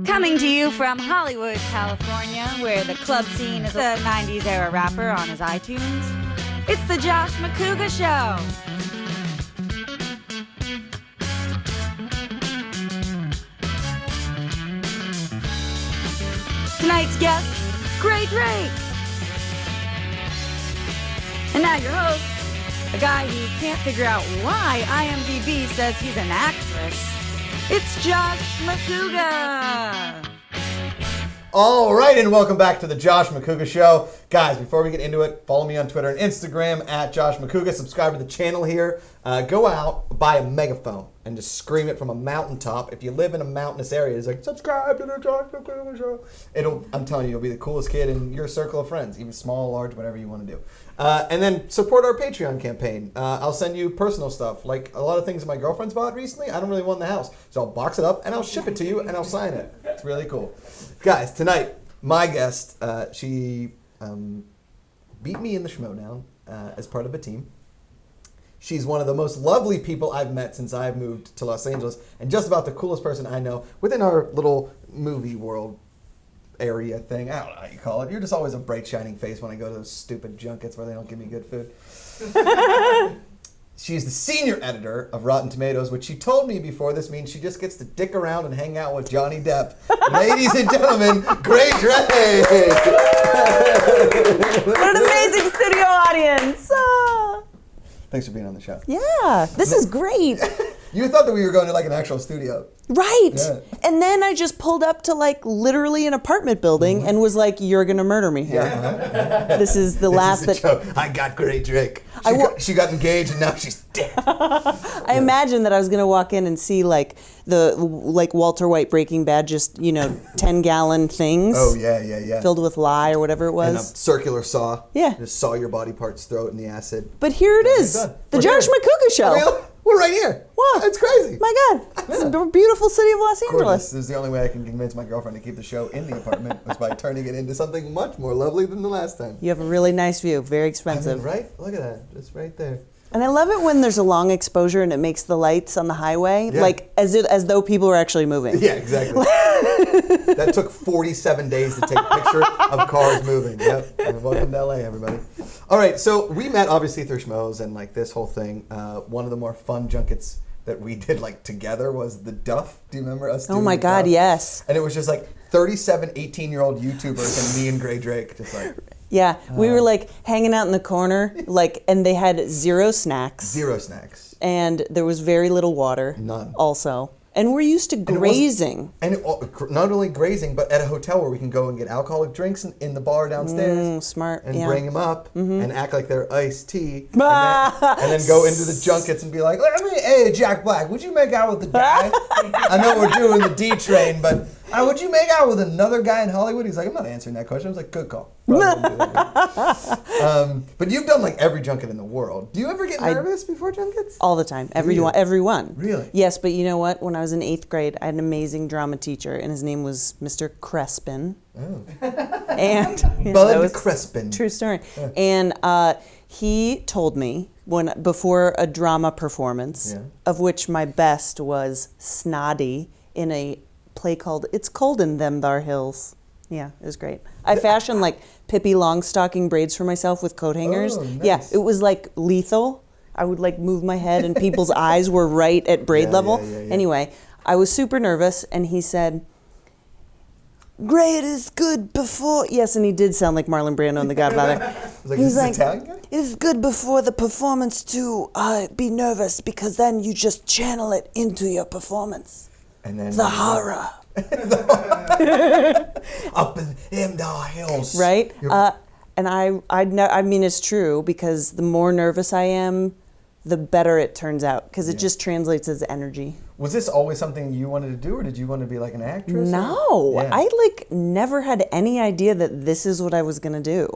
Coming to you from Hollywood, California, where the club scene is a 90s era rapper on his iTunes, it's the Josh Macuga Show. Tonight's guest, Grae Drake. And now your host, a guy who can't figure out why IMDb says he's an actress. It's Josh Macuga. All right, and welcome back to the Josh Macuga Show. Guys, before we get into it, follow me on Twitter and Instagram at Josh Macuga. Subscribe to the channel here. Go out, buy a megaphone, and just scream it from a mountaintop. If you live in a mountainous area, it's like, subscribe to the Josh Macuga Show. I'm telling you, you'll be the coolest kid in your circle of friends, even small, large, whatever you want to do. And then support our Patreon campaign. I'll send you personal stuff, like a lot of things my girlfriend's bought recently. I don't really want in the house, so I'll box it up and I'll ship it to you and I'll sign it. It's really cool. Guys, tonight, my guest, she beat me in the Schmodown as part of a team. She's one of the most lovely people I've met since I've moved to Los Angeles, and just about the coolest person I know within our little movie world area thing. I don't know how you call it. You're just always a bright, shining face when I go to those stupid junkets where they don't give me good food. She's the senior editor of Rotten Tomatoes, which she told me before this means she just gets to dick around and hang out with Johnny Depp. Ladies and gentlemen, Grae Drake! What an amazing studio audience! Thanks for being on the show. Yeah, this is great. You thought that we were going to like an actual studio. Right. Yeah. And then I just pulled up to like literally an apartment building and was like, you're going to murder me here. Yeah. This is the last This is a joke. I got Grae Drake. She got engaged and now she's dead. I imagined that I was going to walk in and see like the Walter White Breaking Bad, just, 10-gallon things. Oh, yeah. Filled with lye or whatever it was. And a circular saw. Yeah. Just saw your body parts, throw it in the acid. But here it is. The Josh Macuga Show. I mean, we're right here. Wow. It's crazy. My God. This is a beautiful city of Los Angeles. This is the only way I can convince my girlfriend to keep the show in the apartment was by turning it into something much more lovely than the last time. You have a really nice view. Very expensive. I mean, right? Look at that. Just right there. And I love it when there's a long exposure and it makes the lights on the highway, like as though people were actually moving. Yeah, exactly. That took 47 days to take a picture of cars moving. Yep. And welcome to LA, everybody. All right, so we met obviously through Schmoes and like this whole thing. One of the more fun junkets that we did like together was the Duff. Do you remember us doing Oh my the God, Duff? yes. And it was just like 37 18-year-old YouTubers and me and Grae Drake just like... Yeah, we were like hanging out in the corner, and they had zero snacks. Zero snacks. And there was very little water. None. Also. And we're used to grazing. Not only grazing, but at a hotel where we can go and get alcoholic drinks in the bar downstairs. Smart, and yeah. bring them up and act like they're iced tea. And then go into the junkets and be like, hey, Jack Black, would you make out with the guy? I know we're doing the D train, but would you make out with another guy in Hollywood? He's like, I'm not answering that question. I was like, good call. But you've done like every junket in the world. Do you ever get nervous before junkets? All the time. Everyone. Really? Yes, but you know what? When I was in 8th grade, I had an amazing drama teacher, and his name was Mr. Crespin. Oh. And Bud Crespin. True story. And he told me before a drama performance, of which my best was Snotty in a play called It's Cold in Them Thar Hills. Yeah, it was great. I fashioned like Pippi Longstocking braids for myself with coat hangers. Oh, nice. Yeah, it was like lethal. I would like move my head and people's eyes were right at braid level. Yeah. Anyway, I was super nervous and he said, Grae, it is good before... Yes, and he did sound like Marlon Brando in The Godfather. He's like, Italian guy? It is good before the performance to be nervous because then you just channel it into your performance. And then the horror. Up in the hills. Right? And I mean, it's true because the more nervous I am, the better it turns out because it just translates as energy. Was this always something you wanted to do, or did you want to be like an actress? No, I never had any idea that this is what I was going to do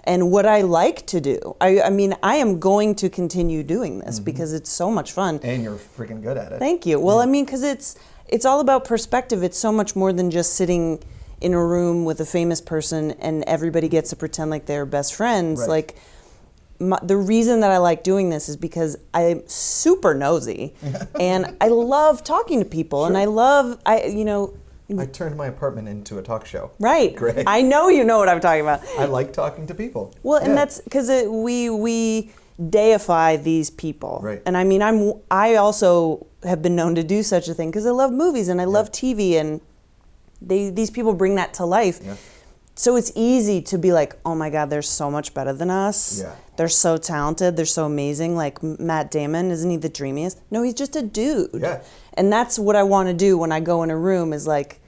and what I like to do. I mean, I am going to continue doing this because it's so much fun. And you're freaking good at it. Thank you. Well, I mean, because it's all about perspective. It's so much more than just sitting in a room with a famous person and everybody gets to pretend like they're best friends. Right. Like, the reason that I like doing this is because I'm super nosy and I love talking to people and I love, I turned my apartment into a talk show. Right. Great. I know you know what I'm talking about. I like talking to people. Well, and that's because we deify these people. Right. And I mean, I also have been known to do such a thing because I love movies and I love TV, and these people bring that to life. Yeah. So it's easy to be like, oh my God, they're so much better than us. Yeah. They're so talented. They're so amazing. Like Matt Damon, isn't he the dreamiest? No, he's just a dude. Yeah. And that's what I want to do when I go in a room is like,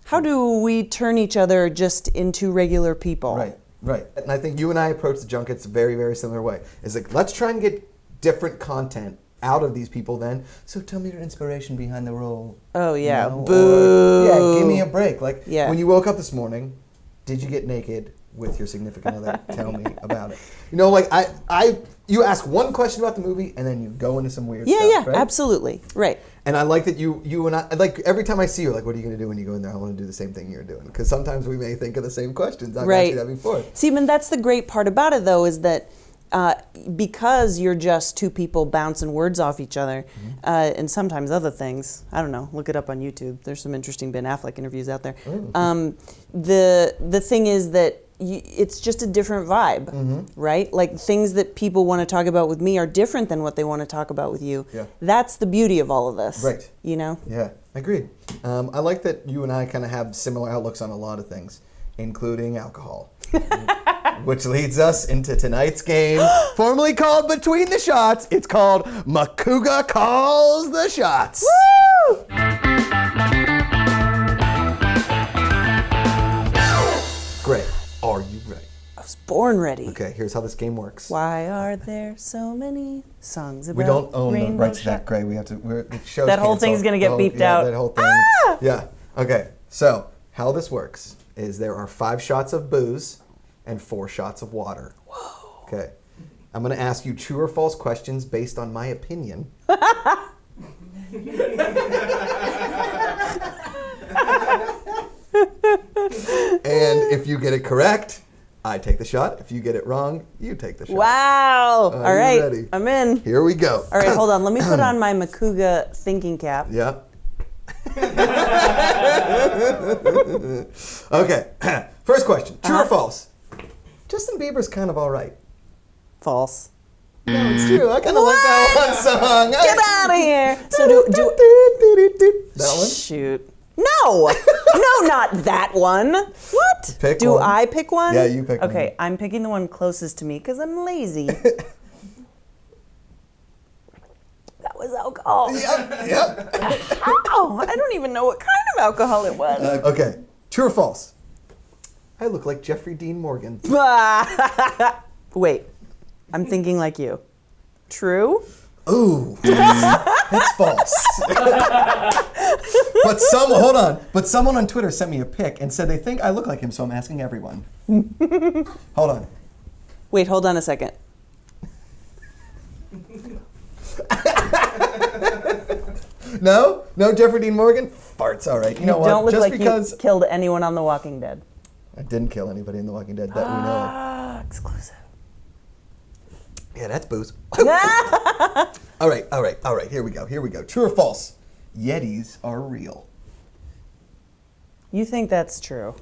how do we turn each other just into regular people? Right, right. And I think you and I approach the Junkets a very, very similar way. It's like, let's try and get different content out of these people then. So tell me your inspiration behind the role. Oh, yeah. You know? Boo. Or, yeah, give me a break. Like, Yeah. when you woke up this morning, did you get naked with your significant other? Tell me about it. You know, like, you ask one question about the movie, and then you go into some weird stuff, Yeah, right? absolutely. Right. And I like that you and I, like, every time I see you, like, what are you going to do when you go in there? I want to do the same thing you're doing. Because sometimes we may think of the same questions. I've asked you that before. See, and that's the great part about it, though, is that because you're just two people bouncing words off each other, and sometimes other things, I don't know, look it up on YouTube. There's some interesting Ben Affleck interviews out there. The thing is that it's just a different vibe, right? Like things that people want to talk about with me are different than what they want to talk about with you. Yeah. That's the beauty of all of this. Right. You know? Yeah, agreed. I like that you and I kind of have similar outlooks on a lot of things, including alcohol. Which leads us into tonight's game, formerly called Between the Shots. It's called Macuga Calls the Shots. Woo! Great. Are you ready? I was born ready. Okay, here's how this game works. Why are there so many songs about We don't own the rainbow rights to that, shot- Grae. We have to. The show's That whole canceled. thing's gonna get The whole- beeped yeah, out. That whole thing. Ah! Yeah. Okay. So how this works is there are 5 shots of booze and 4 shots of water. Whoa. Okay. I'm gonna ask you true or false questions based on my opinion. And if you get it correct, I take the shot. If you get it wrong, you take the shot. Wow. Are All you right. ready? I'm in. Here we go. All right, hold on. Let me put on my Macuga thinking cap. Yeah. Okay. First question. True or false? Justin Bieber's kind of all right. False. No, it's true. I kind of like that one song. Get out of here. So do that one? shoot. No. No, not that one. What? Pick do one. I pick one? Yeah, you pick one. Okay, I'm picking the one closest to me because I'm lazy. That was alcohol. Yep. Oh, I don't even know what kind of alcohol it was. Okay. True or false? I look like Jeffrey Dean Morgan. Wait, I'm thinking like you. True? Ooh, that's false. But hold on. But someone on Twitter sent me a pic and said they think I look like him, so I'm asking everyone. Hold on. Wait, hold on a second. No, Jeffrey Dean Morgan. Farts, all right. You know what? Don't look Just like because you killed anyone on The Walking Dead. I didn't kill anybody in The Walking Dead that we know of. Ah, exclusive. Yeah, that's booze. All right. Here we go. True or false? Yetis are real. You think that's true?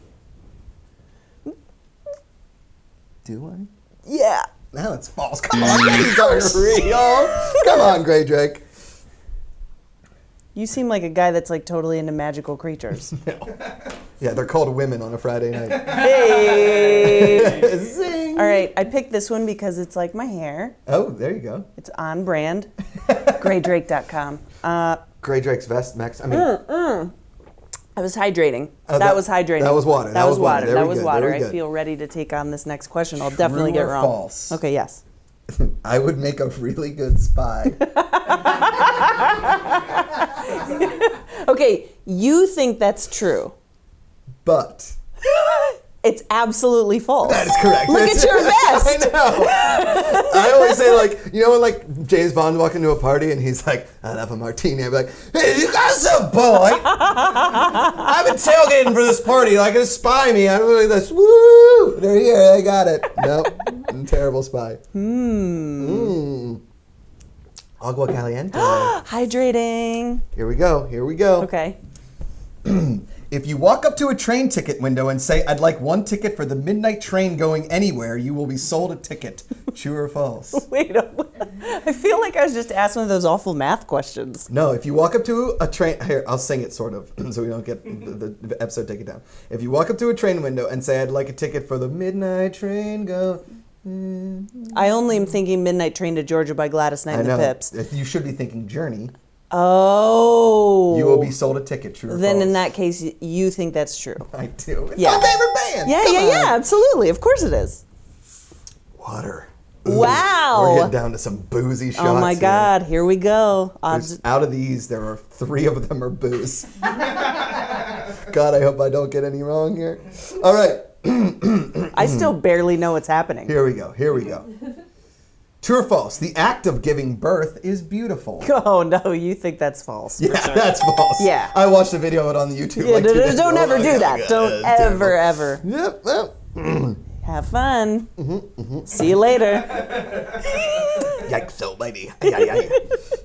Do I? Yeah. No, it's false. Come on, Yetis are real. Come on, Grae Drake. You seem like a guy that's like totally into magical creatures. Yeah, they're called women on a Friday night. Hey! Zing. All right, I picked this one because it's like my hair. Oh, there you go. It's on brand. GraeDrake.com. Grae Drake's vest, Max. I mean, I was hydrating. Oh, that was hydrating. that was water. That was water. There That we was go. water. There we I go. feel ready to take on this next question. I'll definitely True get or wrong. false? Okay, yes. I would make a really good spy. Okay, you think that's true. But It's absolutely false. that is correct. Look at your vest. I know. I always say, like, you know when, like, James Bond walk into a party and he's like, I'd have a martini. I'd be like, hey, you guys a boy? I've been tailgating for this party. Like, it's spy me. I'm really this, woo! They're here. They got it. Nope. I'm a terrible spy. Agua caliente. Hydrating. Here we go. Okay. If you walk up to a train ticket window and say, "I'd like one ticket for the midnight train going anywhere," you will be sold a ticket. True or false? Wait, I feel like I was just asked one of those awful math questions. No, if you walk up to a train... Here, I'll sing it sort of, so we don't get the episode taken down. If you walk up to a train window and say, "I'd like a ticket for the midnight train go..." I only am thinking Midnight Train to Georgia by Gladys Knight and the Pips. You should be thinking Journey. Oh. You will be sold a ticket, true or Then false? in that case, you think that's true. I do. It's Yeah. my favorite band. Yeah, Come on. yeah, absolutely. Of course it is. Water. Wow. We're getting down to some boozy shots. Oh my here. God, here we go. Out of these, there are 3 of them are booze. God, I hope I don't get any wrong here. All right. I still barely know what's happening. Here we go. True or false? The act of giving birth is beautiful. Oh no, you think that's false. Yeah, that's false. Yeah. I watched a video of it on the YouTube. Yeah, like 2 days don't ago. ever Oh, do my that. God, Don't it's ever, terrible. ever. Yep. Have fun. See you later. Yikes, almighty.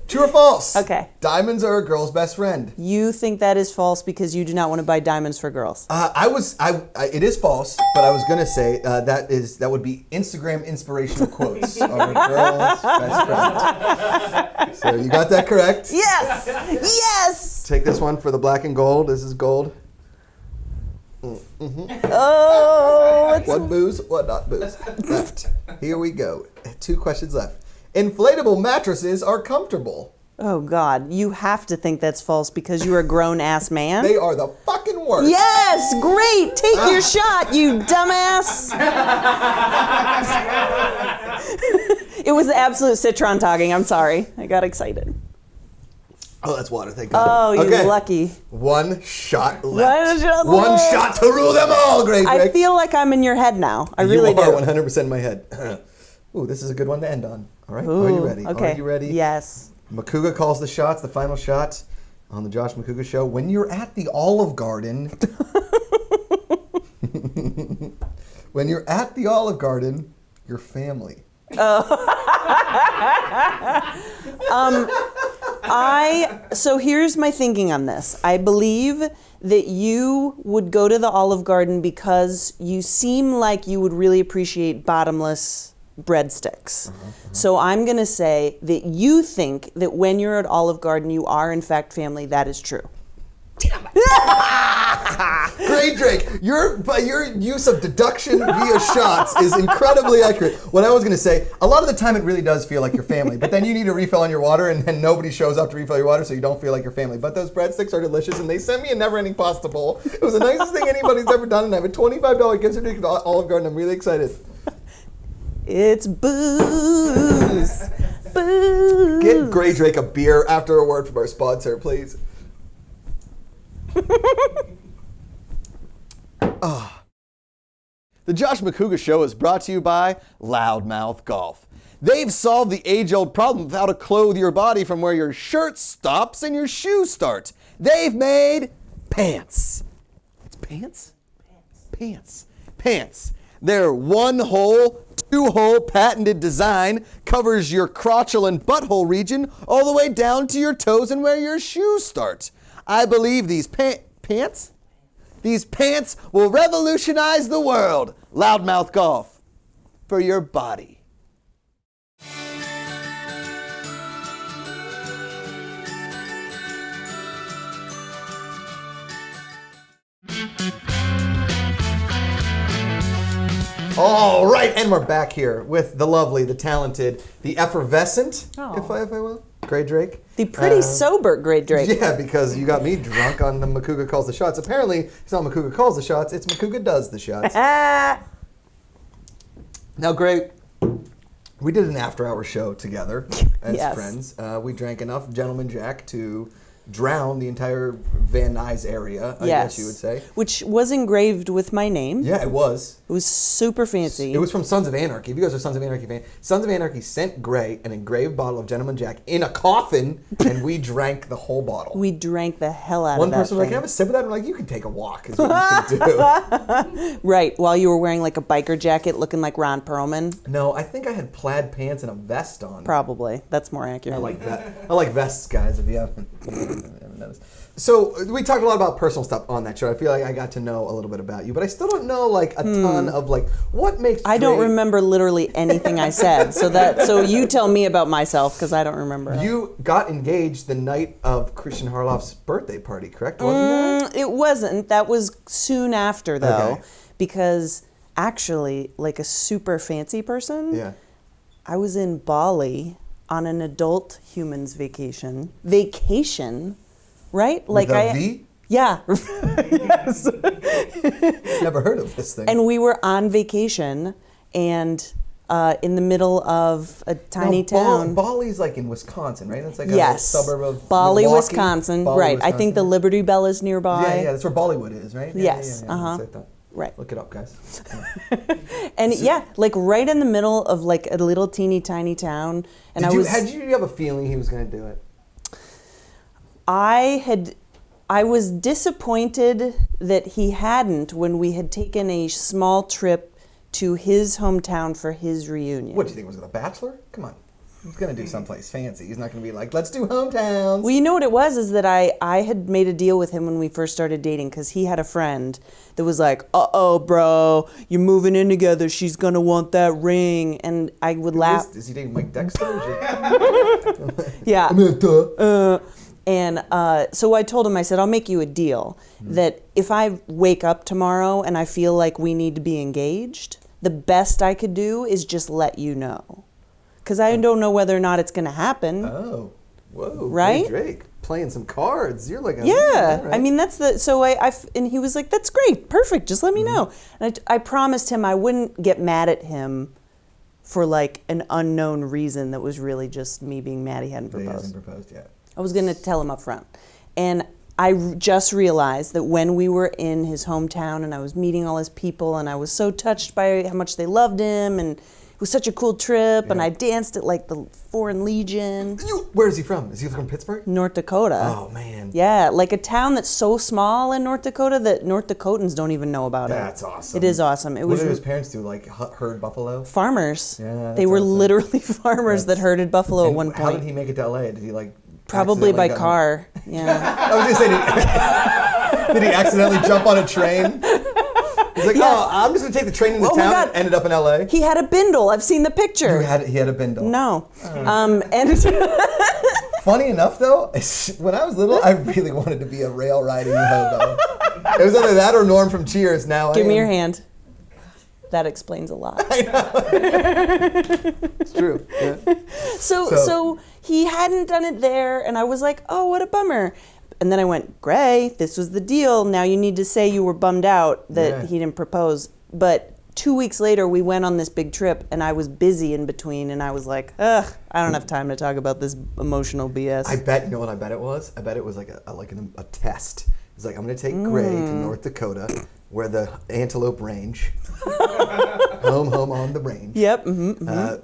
True or false? Okay. Diamonds are a girl's best friend. You think that is false because you do not want to buy diamonds for girls. It is false, but I was gonna say that would be Instagram inspirational quotes. Are a girl's best friend. So you got that correct. Yes! Yes! Take this one for the black and gold. This is gold. Oh, it's What booze? What not booze? Left. Here we go. 2 questions left. Inflatable mattresses are comfortable. Oh God, you have to think that's false because you're a grown-ass man. They are the fucking worst. Yes, great. Take your shot, you dumbass. It was the absolute citron talking. I'm sorry. I got excited. Oh, that's water. Thank God. Oh, you Okay. lucky. 1 shot left. One One shot to rule them all, Grae Drake. I feel like I'm in your head now. I really you are do. 100% in my head. Ooh, this is a good one to end on. All right, Ooh, are you ready? Okay. Are you ready? Yes. Macuga calls the shots, the final shot on the Josh Macuga Show. When you're at the Olive Garden, when you're at the Olive Garden, your family. So here's my thinking on this. I believe that you would go to the Olive Garden because you seem like you would really appreciate bottomless breadsticks. So I'm going to say that you think that when you're at Olive Garden, you are in fact family. That is true. Grae Drake, your use of deduction via shots is incredibly accurate. What I was going to say, a lot of the time it really does feel like your family, but then you need a refill on your water and then nobody shows up to refill your water so you don't feel like your family. But those breadsticks are delicious and they sent me a never-ending pasta bowl. It was the nicest thing anybody's ever done and I have a $25 gift certificate to Olive Garden. I'm really excited. It's booze. Booze. Get Grae Drake a beer after a word from our sponsor, please. The Josh Macuga Show is brought to you by Loudmouth Golf. They've solved the age-old problem of how to clothe your body from where your shirt stops and your shoes start. They've made pants. It's pants? Pants. Pants. Their 1-hole, 2-hole patented design covers your crotchal and butthole region all the way down to your toes and where your shoes start. I believe these pants? These pants will revolutionize the world. Loudmouth Golf. For your body. All right, and we're back here with the lovely, the talented, the effervescent, if I will, Grae Drake. The pretty sober Grae Drake. Yeah, because you got me drunk on the Macuga Calls the Shots. Apparently, it's not Macuga Calls the Shots, it's Macuga Does the Shots. Now, Grae, we did an after-hour show together as Yes. friends. We drank enough Gentleman Jack to drown the entire Van Nuys area, I guess you would say. Which was engraved with my name. Yeah, it was. It was super fancy. It was from Sons of Anarchy. If you guys are Sons of Anarchy fans, Sons of Anarchy sent Grae an engraved bottle of Gentleman Jack in a coffin, and we drank the whole bottle. We drank the hell out One of that person was like, thing. "Can I have a sip of that?" I'm like, "You can take a walk." Is what you can do. Right, while you were wearing like a biker jacket looking like Ron Perlman. No, I think I had plaid pants and a vest on. Probably. That's more accurate. I like that. I like vests, guys. If you haven't noticed. So we talked a lot about personal stuff on that show. I feel like I got to know a little bit about you, but I still don't know like a ton of like what makes. I don't remember literally anything I said. So you tell me about myself because I don't remember. You got engaged the night of Christian Harloff's birthday party, correct? Wasn't that? It wasn't. That was soon after though, Okay. because actually, like a super fancy person. Yeah. I was in Bali on an adult humans vacation. Vacation. Right? With a V? Yeah. Yes. Never heard of this thing. And we were on vacation and in the middle of a tiny town. Bali's like in Wisconsin, right? That's like Yes. a suburb of Bali, Milwaukee. Wisconsin. Bali, Right. I think the Wisconsin. Liberty Bell is nearby. Yeah, that's where Bollywood is, right? Yes, Yeah, uh-huh. that's what I thought. Right. Look it up, guys. And yeah, like right in the middle of like a little teeny tiny town. And Did I you have a feeling he was going to do it? I was disappointed that he hadn't when we had taken a small trip to his hometown for his reunion. What, do you think it was The Bachelor? Come on. He's going to do someplace fancy. He's not going to be like, let's do hometowns. Well, you know what it was is that I had made a deal with him when we first started dating because he had a friend that was like, uh-oh, bro, you're moving in together. She's going to want that ring. And I would laugh. Is he dating Mike Dexter? Yeah. Duh. And so I told him, I said, I'll make you a deal that if I wake up tomorrow and I feel like we need to be engaged, the best I could do is just let you know. Because I don't know whether or not it's going to happen. Oh, whoa. Right? Grae Drake playing some cards. You're like, Yeah. right. I mean, that's the, so and he was like, that's great. Perfect. Just let me know. And I promised him I wouldn't get mad at him for like an unknown reason that was really just me being mad he hadn't He proposed. hasn't proposed yet. I was going to tell him up front. And I just realized that when we were in his hometown and I was meeting all his people and I was so touched by how much they loved him and it was such a cool trip and I danced at like the Foreign Legion. Where is he from? Is he from Pittsburgh? North Dakota. Oh, man. Yeah, like a town that's so small in North Dakota that North Dakotans don't even know about it. That's awesome. It is awesome. It What was did his parents do? Like herd buffalo? farmers. Yeah, that's they were awesome. literally farmers that herded buffalo at And one point. How did he make it to LA? Did he like Probably by accidentally car. Yeah. I was gonna say, did he accidentally jump on a train? He's like, oh, I'm just gonna take the train into Oh my town. God. And ended up in LA. He had a bindle. I've seen the picture. He had a bindle. No. And Funny enough, though, when I was little, I really wanted to be a rail riding hobo. It was either that or Norm from Cheers. Now give me your hand. That explains a lot. I know. It's true. Yeah. So he hadn't done it there, and I was like, oh, what a bummer. And then I went, Grae, this was the deal. Now you need to say you were bummed out that he didn't propose. But 2 weeks later, we went on this big trip, and I was busy in between, and I was like, ugh, I don't have time to talk about this emotional BS. I bet, you know what I bet it was? I bet it was like a test. It's like, I'm going to take Grae to North Dakota, where the antelope range, home on the range. Yep.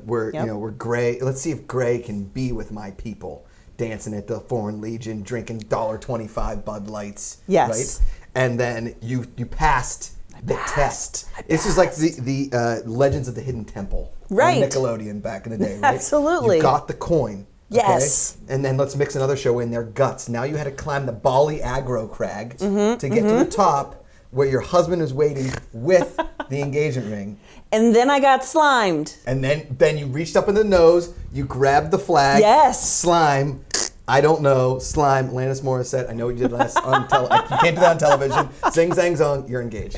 Where, you know, where Grae, let's see if Grae can be with my people, dancing at the Foreign Legion, drinking $1.25 Bud Lights. Yes. Right? And then you passed the test. This is like the Legends of the Hidden Temple. Right. On Nickelodeon back in the day, right? Absolutely. You got the coin. Yes. Okay? And then let's mix another show in there, Guts. Now you had to climb the Bali Aggro Crag to get to the top where your husband is waiting with the engagement ring. And then I got slimed. And then you reached up in the nose, you grabbed the flag. Yes. Slime. I don't know. Slime. Alanis Morissette. I know what you did last on television. You can't do that on television. Zing, zang, zong. You're engaged.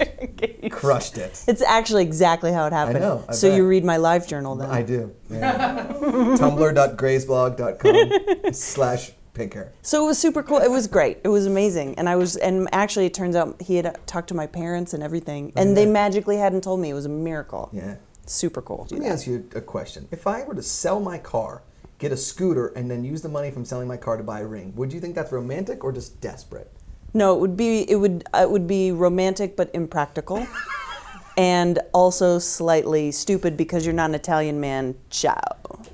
Crushed it. It's actually exactly how it happened. I know. I so bet. you read my live journal then. I do. Yeah. Tumblr.graysblog.com/pink hair. So it was super cool. It was great. It was amazing. And actually it turns out he had talked to my parents and everything. And they magically hadn't told me. It was a miracle. Yeah. Super cool. Let me ask you a question. If I were to sell my car, get a scooter, and then use the money from selling my car to buy a ring, would you think that's romantic or just desperate? No, it would be romantic but impractical. And also slightly stupid because you're not an Italian man. Ciao.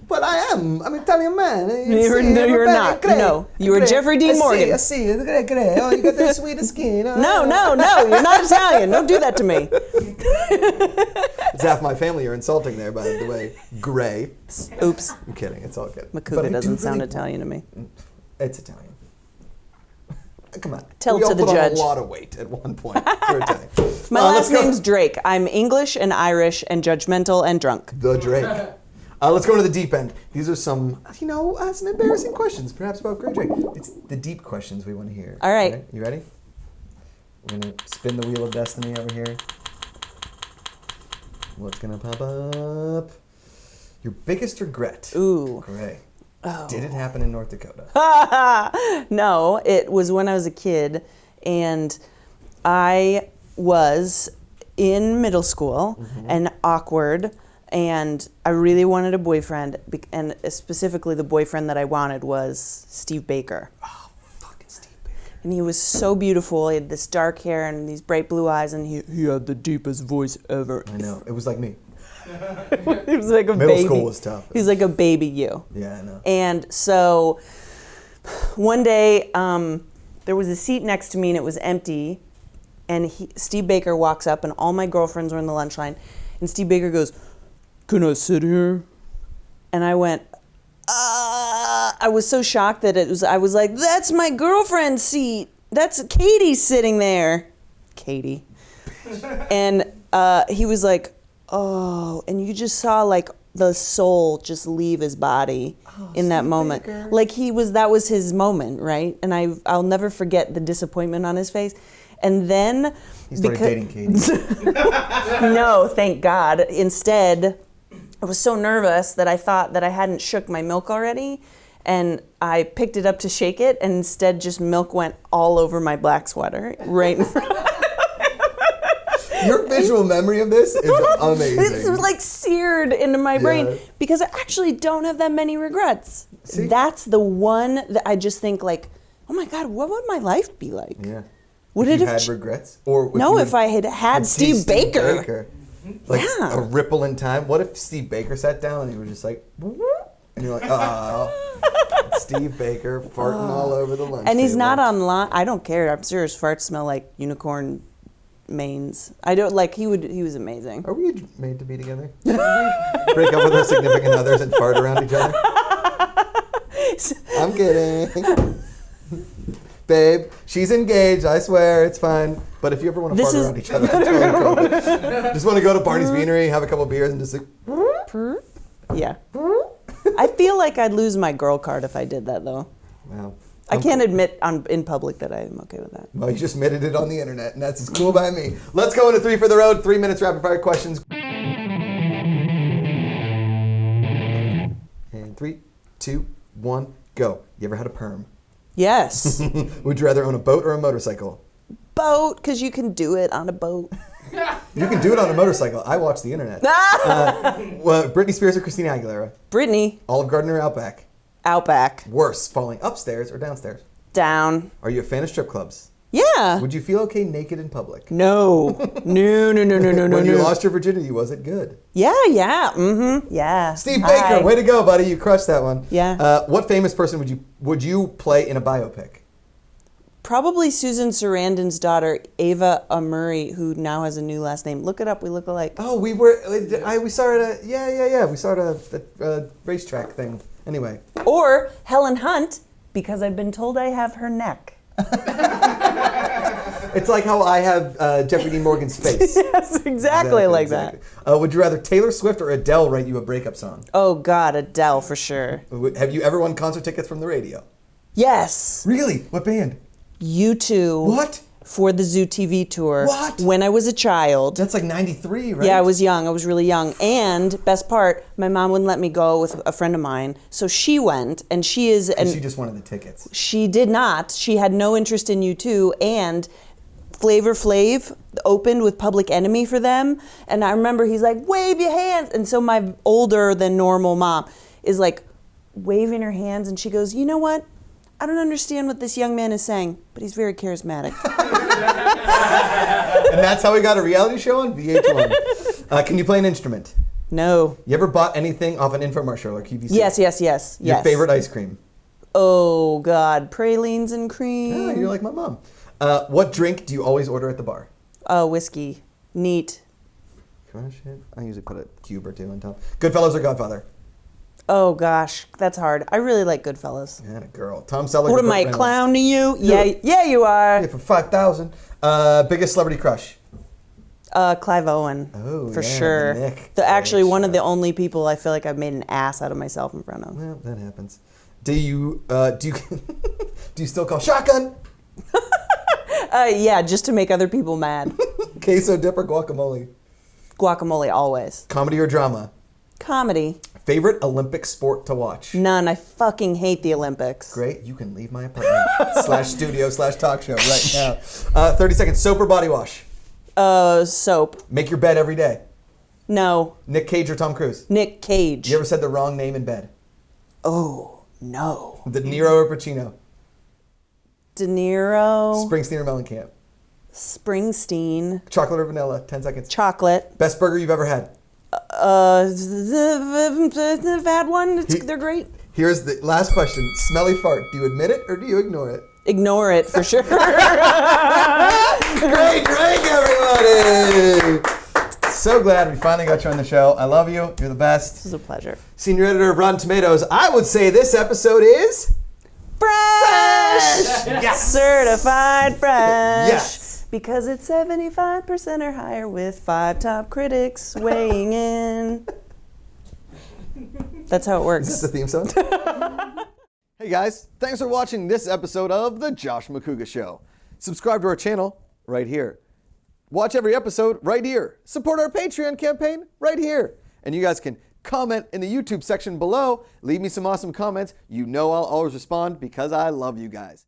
But I am. I'm an Italian man. You're not. No, you were Jeffrey Dean Morgan. I see. Grae. Oh, you got the sweetest skin. Oh. No, you're not Italian. Don't do that to me. It's half my family you're insulting there, by the way. Grae. Oops. I'm kidding. It's all good. Macuga doesn't sound Italian to me. It's Italian. come on. Tell we to all the put judge. on a lot of weight at one point. My last name's Drake. I'm English and Irish and judgmental and drunk. The Drake. Let's go to the deep end. These are some, some embarrassing questions, perhaps about Grae Drake. It's the deep questions we want to hear. All right. You ready? We're going to spin the wheel of destiny over here. What's going to pop up? Your biggest regret. Ooh. Grae. Oh. Did it happen in North Dakota? No, it was when I was a kid, and I was in middle school and awkward, and I really wanted a boyfriend, and specifically the boyfriend that I wanted was Steve Baker. Oh, fucking Steve Baker. And he was so beautiful. He had this dark hair and these bright blue eyes, and he had the deepest voice ever. I know. It was like me. He was like a Middle baby. school was tough. He was like a baby you. Yeah, I know. And so one day there was a seat next to me and it was empty. And Steve Baker walks up and all my girlfriends were in the lunch line. And Steve Baker goes, "Can I sit here?" And I went, I was so shocked that I was like, "That's my girlfriend's seat. That's Katie sitting there." Katie. And he was like, "Oh," and you just saw like the soul just leave his body in that moment. Baker. Like that was his moment, right? And I'll never forget the disappointment on his face. And then He started dating Katie. no, thank God. Instead, I was so nervous that I thought that I hadn't shook my milk already. And I picked it up to shake it, and instead just milk went all over my black sweater right in front of Your visual memory of this is amazing. It's like seared into my brain because I actually don't have that many regrets. See? That's the one that I just think like, oh my God, what would my life be like? Yeah. Would if it you have had regrets? Or if I had Steve Baker. Like Yeah. a ripple in time. What if Steve Baker sat down and he was just like, and you're like, oh, Steve Baker farting all over the lunch And he's table. not online. I don't care. I'm serious. Farts smell like unicorn manes. I don't like. He was amazing. Are we made to be together? Should we break up with our significant others and fart around each other? I'm kidding. Babe, she's engaged, I swear, it's fine. But if you ever want to fart around each other, that's totally cool. Just want to go to Barney's Beanery, have a couple beers, and just like... Yeah. I feel like I'd lose my girl card if I did that, though. Wow. I can't admit in public that I am okay with that. Well, you just admitted it on the internet, and that's as cool by me. Let's go into 3 for the road, 3 minutes rapid fire questions. And 3, 2, 1, go. You ever had a perm? Yes. Would you rather own a boat or a motorcycle? Boat, because you can do it on a boat. You can do it on a motorcycle. I watch the internet. Britney Spears or Christina Aguilera? Britney, Olive Garden or Outback? Outback, Worse, falling upstairs or downstairs? down. Are you a fan of strip clubs? Yeah. Would you feel okay naked in public? No. No. When you lost your virginity, was it good? Yeah. Mm-hmm. Yeah. Steve Hi. Baker, way to go, buddy. You crushed that one. Yeah. What famous person would you play in a biopic? Probably Susan Sarandon's daughter, Ava Murray, who now has a new last name. Look it up. We look alike. Oh, we saw it at we saw it at a racetrack thing. Anyway. Or Helen Hunt, because I've been told I have her neck. It's like how I have Jeffrey Dean Morgan's face. Yes, exactly like that. Would you rather Taylor Swift or Adele write you a breakup song? Oh, God, Adele for sure. Have you ever won concert tickets from the radio? Yes. Really? What band? U2. What? For the Zoo TV tour. What? When I was a child. That's like 93, right? Yeah, I was young. I was really young. And best part, my mom wouldn't let me go with a friend of mine. So she went, and she is... And she just wanted the tickets. She did not. She had no interest in U2, and Flavor Flav opened with Public Enemy for them. And I remember he's like, wave your hands. And so my older than normal mom is like waving her hands, and she goes, you know what? I don't understand what this young man is saying, but he's very charismatic. And that's how we got a reality show on VH1. Can you play an instrument? No. You ever bought anything off an infomercial or QVC? Yes. Your favorite ice cream? Oh, God. Pralines and cream. Oh, you're like my mom. What drink do you always order at the bar? Oh, whiskey. Neat. Crush it. I usually put a cube or two on top. Goodfellas or Godfather? Oh gosh, that's hard. I really like Goodfellas. Yeah, girl. Tom Selleck. What am I, a clown to you? Yeah, you are. Yeah, for 5,000. Biggest celebrity crush. Clive Owen, for sure. Nick. Actually, one of the only people I feel like I've made an ass out of myself in front of. Well, that happens. Do you do you still call shotgun? Yeah, just to make other people mad. Queso dip or guacamole? Guacamole always. Comedy or drama? Comedy. Favorite Olympic sport to watch? None. I fucking hate the Olympics. Great. You can leave my apartment /studio/talk show right now. 30 seconds. Soap or body wash? Soap. Make your bed every day? No. Nick Cage or Tom Cruise? Nick Cage. You ever said the wrong name in bed? Oh, no. De Niro or Pacino? De Niro. Springsteen or Mellencamp? Springsteen. Chocolate or vanilla? 10 seconds. Chocolate. Best burger you've ever had? I've had one. They're great. Here's the last question. Smelly fart. Do you admit it or do you ignore it? Ignore it for sure. Grae Drake, everybody! So glad we finally got you on the show. I love you. You're the best. This is a pleasure. Senior editor of Rotten Tomatoes. I would say this episode is fresh. Yes. Certified fresh. Yes. Because it's 75% or higher with 5 top critics weighing in. That's how it works. Is that the theme song? Hey guys, thanks for watching this episode of The Josh Macuga Show. Subscribe to our channel right here. Watch every episode right here. Support our Patreon campaign right here. And you guys can comment in the YouTube section below. Leave me some awesome comments. You know I'll always respond because I love you guys.